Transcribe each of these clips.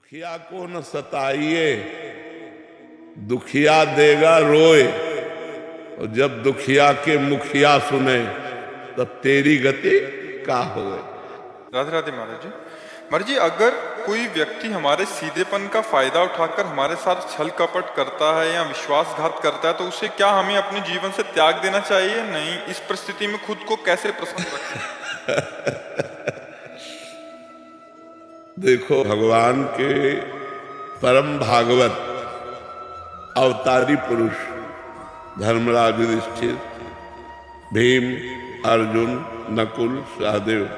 दुखिया को न सताइए, दुखिया देगा रोए। और जब दुखिया के मुखिया सुने तब तेरी गति का होए। राधे राधे महाराज जी। महाराज जी, अगर कोई व्यक्ति हमारे सीधेपन का फायदा उठाकर हमारे साथ छल कपट करता है या विश्वासघात करता है तो उसे क्या हमें अपने जीवन से त्याग देना चाहिए? नहीं, इस परिस्थिति में खुद को कैसे प्रसन्न रखें? देखो, भगवान के परम भागवत अवतारी पुरुष धर्मराज युधिष्ठिर, भीम, अर्जुन, नकुल, सहदेव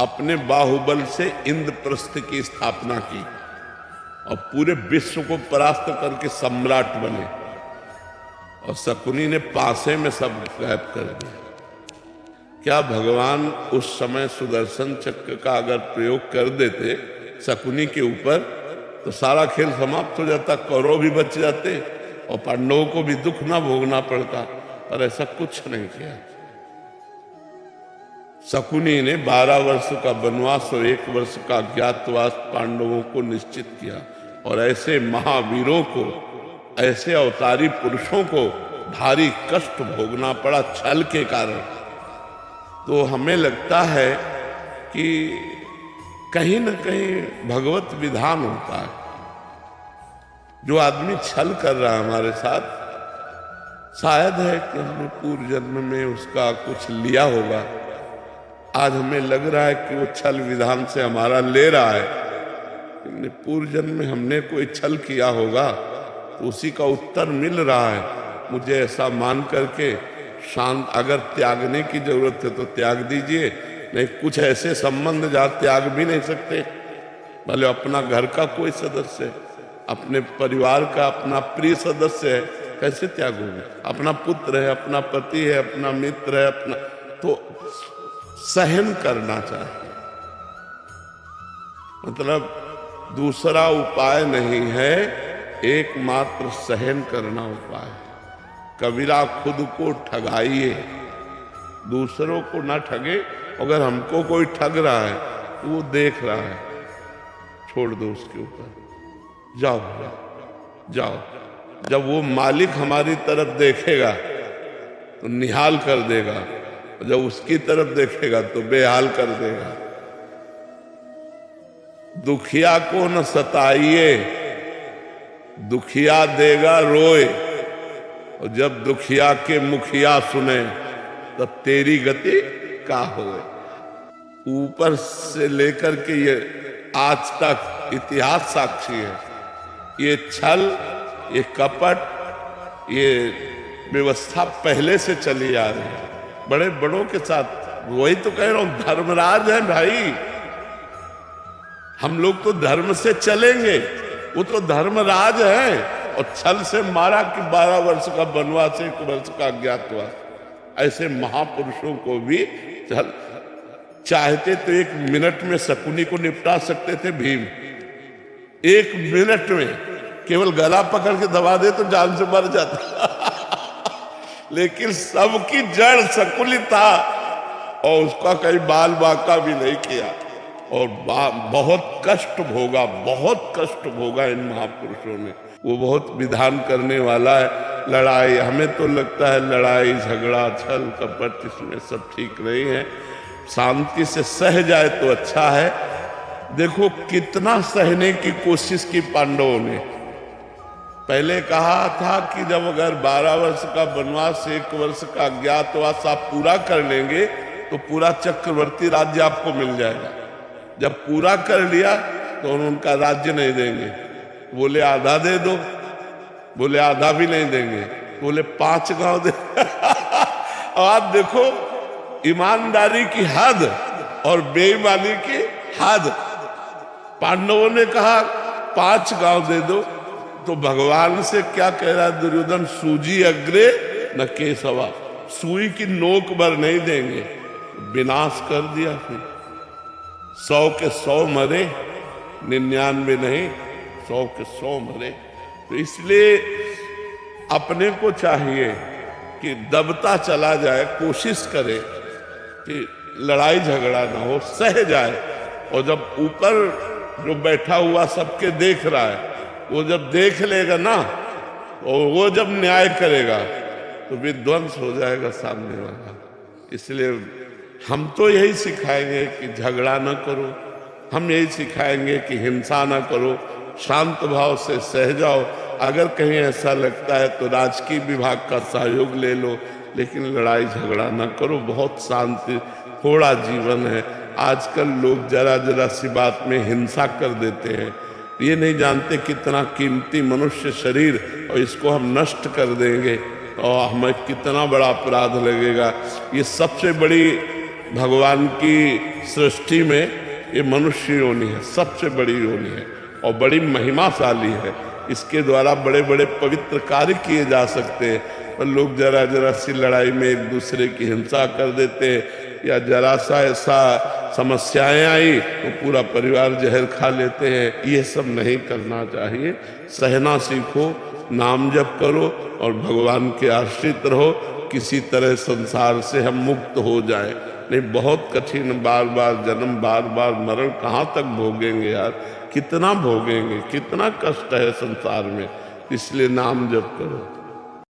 अपने बाहुबल से इंद्रप्रस्थ की स्थापना की और पूरे विश्व को परास्त करके सम्राट बने। और शकुनी ने पासे में सब गायब कर दिया। क्या भगवान उस समय सुदर्शन चक्र का अगर प्रयोग कर देते शकुनी के ऊपर तो सारा खेल समाप्त हो जाता, कौरव भी बच जाते और पांडवों को भी दुख ना भोगना पड़ता। पर ऐसा कुछ नहीं किया। शकुनी ने 12 वर्ष का वनवास और 1 वर्ष का अज्ञातवास पांडवों को निश्चित किया। और ऐसे महावीरों को, ऐसे अवतारी पुरुषों को भारी कष्ट भोगना पड़ा छल के कारण। तो हमें लगता है कि कहीं न कहीं भगवत विधान होता है। जो आदमी छल कर रहा है हमारे साथ, शायद है कि हमने पूर्व जन्म में उसका कुछ लिया होगा। आज हमें लग रहा है कि वो छल विधान से हमारा ले रहा है। पूर्व जन्म में हमने कोई छल किया होगा तो उसी का उत्तर मिल रहा है। मुझे ऐसा मान करके शांत, अगर त्यागने की जरूरत है तो त्याग दीजिए, नहीं कुछ ऐसे संबंध जहाँ त्याग भी नहीं सकते। भले अपना घर का कोई सदस्य है, अपने परिवार का अपना प्रिय सदस्य है, कैसे त्यागोगे? अपना पुत्र है, अपना पति है, अपना मित्र है, अपना, तो सहन करना चाहिए। मतलब दूसरा उपाय नहीं है, एकमात्र सहन करना उपाय है। कबीरा खुद को ठगाइए, दूसरों को ना ठगे। अगर हमको कोई ठग रहा है तो वो देख रहा है, छोड़ दो उसके ऊपर, जाओ जाओ। जब वो मालिक हमारी तरफ देखेगा तो निहाल कर देगा, जब उसकी तरफ देखेगा तो बेहाल कर देगा। दुखिया को न सताइए, दुखिया देगा रोए। और जब दुखिया के मुखिया सुने तब तेरी गति का होए। ऊपर से लेकर के ये आज तक इतिहास साक्षी है। ये छल, ये कपट, ये व्यवस्था पहले से चली आ रही है बड़े बड़ों के साथ। वही तो कह रहा हूं, धर्मराज है भाई। हम लोग तो धर्म से चलेंगे, वो तो धर्मराज है। और छल से मारा कि 12 वर्ष का वनवास, 1 वर्ष का अज्ञातवास। ऐसे महापुरुषों को भी छल, चाहते तो 1 मिनट में शकुनी को निपटा सकते थे भीम। 1 मिनट में केवल गला पकड़ के दबा दे तो जान से मर जाता। लेकिन सबकी जड़ शकुनी था और उसका कहीं बाल बांका भी नहीं किया। और बहुत कष्ट भोगा, बहुत कष्ट भोगा इन महापुरुषों ने। वो बहुत विधान करने वाला है। लड़ाई, हमें तो लगता है लड़ाई झगड़ा छल कपट इसमें सब ठीक नहीं है। शांति से सह जाए तो अच्छा है। देखो कितना सहने की कोशिश की पांडवों ने। पहले कहा था कि जब अगर 12 वर्ष का वनवास, 1 वर्ष का अज्ञातवास आप पूरा कर लेंगे तो पूरा चक्रवर्ती राज्य आपको मिल जाएगा। जब पूरा कर लिया तो उनका राज्य नहीं देंगे। बोले आधा दे दो, बोले आधा भी नहीं देंगे, बोले 5 गांव दे। आप देखो ईमानदारी की हद और बेईमानी की हद। पांडवों ने कहा 5 गांव दे दो, तो भगवान से क्या कह रहा है दुर्योधन? सूजी अग्रे न केसवा, सुई की नोक भर नहीं देंगे। विनाश कर दिया। फिर 100 के 100 मरे, 99 नहीं, 100 के 100 मरे। तो इसलिए अपने को चाहिए कि दबता चला जाए, कोशिश करे कि लड़ाई झगड़ा ना हो, सह जाए। और जब ऊपर जो बैठा हुआ सबके देख रहा है, वो जब देख लेगा ना, और वो जब न्याय करेगा तो विध्वंस हो जाएगा सामने वाला। इसलिए हम तो यही सिखाएंगे कि झगड़ा न करो, हम यही सिखाएंगे कि हिंसा न करो, शांत भाव से सह जाओ। अगर कहीं ऐसा लगता है तो राजकीय विभाग का सहयोग ले लो, लेकिन लड़ाई झगड़ा न करो। बहुत शांति थोड़ा जीवन है। आजकल लोग जरा जरा सी बात में हिंसा कर देते हैं, ये नहीं जानते कितना कीमती मनुष्य शरीर, और इसको हम नष्ट कर देंगे और हमें कितना बड़ा अपराध लगेगा। ये सबसे बड़ी भगवान की सृष्टि में ये मनुष्य योनि है, सबसे बड़ी योनि है और बड़ी महिमाशाली है। इसके द्वारा बड़े बड़े पवित्र कार्य किए जा सकते हैं, पर लोग जरा जरा सी लड़ाई में एक दूसरे की हिंसा कर देते हैं, या जरा सा ऐसा समस्याएं आई तो पूरा परिवार जहर खा लेते हैं। ये सब नहीं करना चाहिए। सहना सीखो, नाम जप करो और भगवान के आश्रित रहो। किसी तरह संसार से हम मुक्त हो जाए, नहीं बहुत कठिन, बार बार जन्म, बार बार मरण कहाँ तक भोगेंगे यार, कितना भोगेंगे, कितना कष्ट है संसार में। इसलिए नाम जप करो।